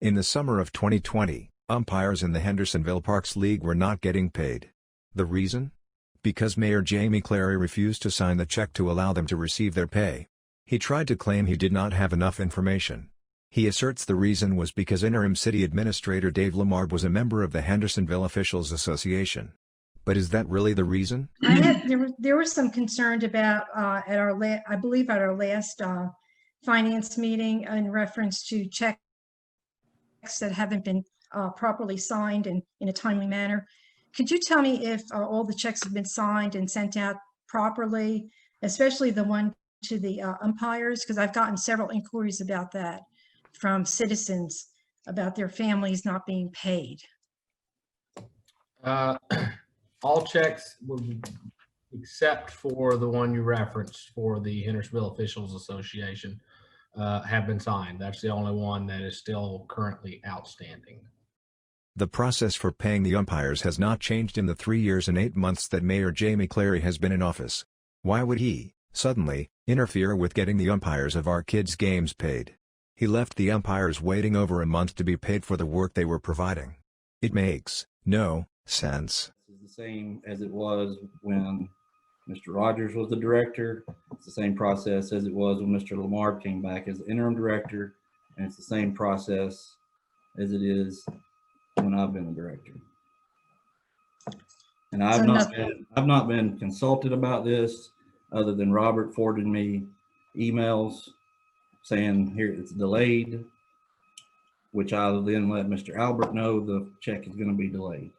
In the summer of 2020, umpires in the Hendersonville Parks League were not getting paid. The reason? Because Mayor Jamie Clary refused to sign the check to allow them to receive their pay. He tried to claim he did not have enough information. He asserts the reason was because interim city administrator Dave Lamar was a member of the Hendersonville Officials Association. But is that really the reason? There was some concern about I believe at our last finance meeting in reference to checks that haven't been properly signed and in a timely manner. Could you tell me if all the checks have been signed and sent out properly, especially the one to the umpires? Because I've gotten several inquiries about that from citizens about their families not being paid. All checks, except for the one you referenced for the Hendersonville Officials Association, have been signed. That's the only one that is still currently outstanding. The process for paying the umpires has not changed in the 3 years and 8 months that Mayor Jamie Clary has been in office. Why would he, suddenly, interfere with getting the umpires of our kids' games paid? He left the umpires waiting over a month to be paid for the work they were providing. It makes no sense. It's the same as it was when Mr. Rogers was the director. It's the same process as it was when Mr. Lamar came back as the interim director, and it's the same process as it is when I've been the director. And I've not been consulted about this, other than Robert forwarded me emails saying here it's delayed, which I'll then let Mr. Albert know the check is going to be delayed.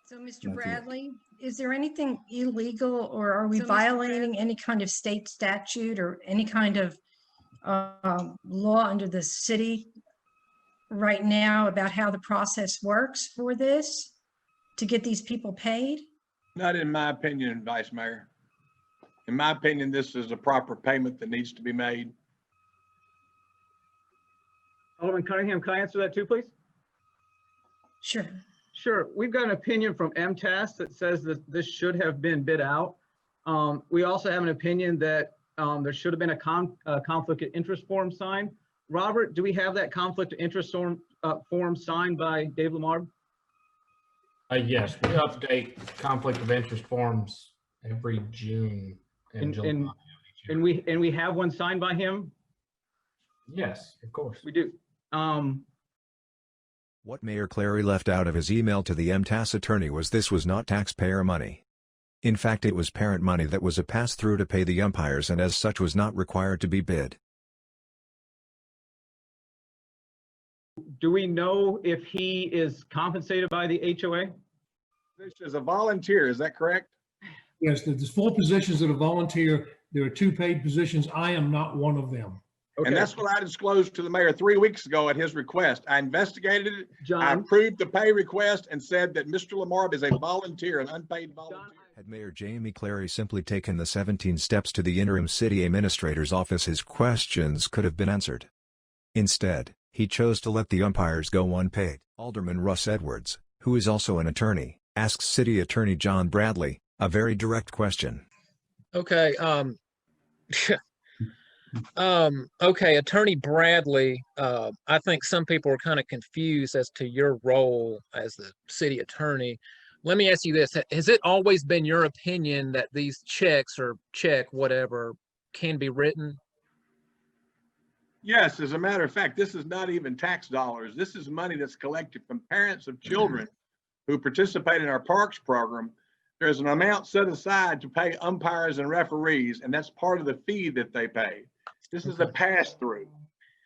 So, Mr. Bradley, is there anything illegal, or are we violating any kind of state statute or any kind of law under the city right now about how the process works for this to get these people paid? Not in my opinion, Vice Mayor. In my opinion, this is a proper payment that needs to be made. Alderman Cunningham, can I answer that too, please? Sure. Sure. We've got an opinion from MTAS that says that this should have been bid out. We also have an opinion that there should have been a conflict of interest form signed. Robert, do we have that conflict of interest form signed by Dave Lamar? Yes, we update conflict of interest forms every June and July. And we have one signed by him? Yes, of course. We do. What Mayor Clary left out of his email to the MTAS attorney was this was not taxpayer money. In fact, it was parent money that was a pass-through to pay the umpires and as such was not required to be bid. Do we know if he is compensated by the HOA? This is a volunteer, is that correct? Yes, there's 4 positions that are volunteer. There are 2 paid positions. I am not one of them. Okay. And that's what I disclosed to the mayor 3 weeks ago at his request. I investigated it. John, I approved the pay request and said that Mr. Lamar is a volunteer, an unpaid volunteer. Had Mayor Jamie Clary simply taken the 17 steps to the interim city administrator's office, his questions could have been answered. Instead, he chose to let the umpires go unpaid. Alderman Russ Edwards, who is also an attorney, asks City Attorney John Bradley a very direct question. Okay, okay, Attorney Bradley, I think some people are kind of confused as to your role as the city attorney. Let me ask you this. Has it always been your opinion that these checks or whatever can be written? Yes, as a matter of fact, this is not even tax dollars. This is money that's collected from parents of children who participate in our parks program. There's an amount set aside to pay umpires and referees, and that's part of the fee that they pay. This is a pass-through.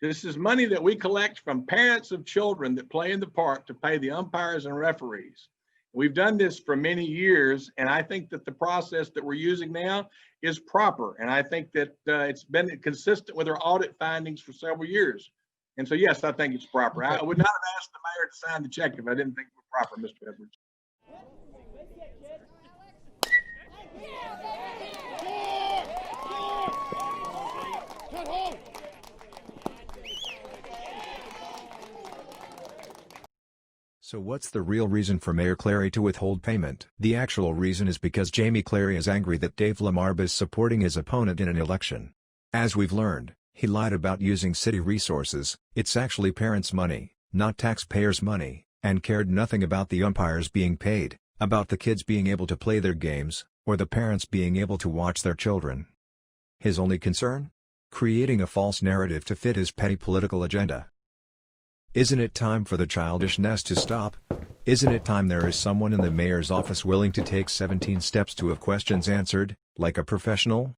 This is money that we collect from parents of children that play in the park to pay the umpires and referees. We've done this for many years, and I think that the process that we're using now is proper. And I think that it's been consistent with our audit findings for several years. And so, yes, I think it's proper. I would not have asked the mayor to sign the check if I didn't think it was proper, Mr. Edwards. So what's the real reason for Mayor Clary to withhold payment? The actual reason is because Jamie Clary is angry that Dave Lamar is supporting his opponent in an election. As we've learned, he lied about using city resources. It's actually parents' money. not taxpayers' money, and cared nothing about the umpires being paid, about the kids being able to play their games, or the parents being able to watch their children. His only concern? Creating a false narrative to fit his petty political agenda. Isn't it time for the childishness to stop? Isn't it time there is someone in the mayor's office willing to take 17 steps to have questions answered, like a professional?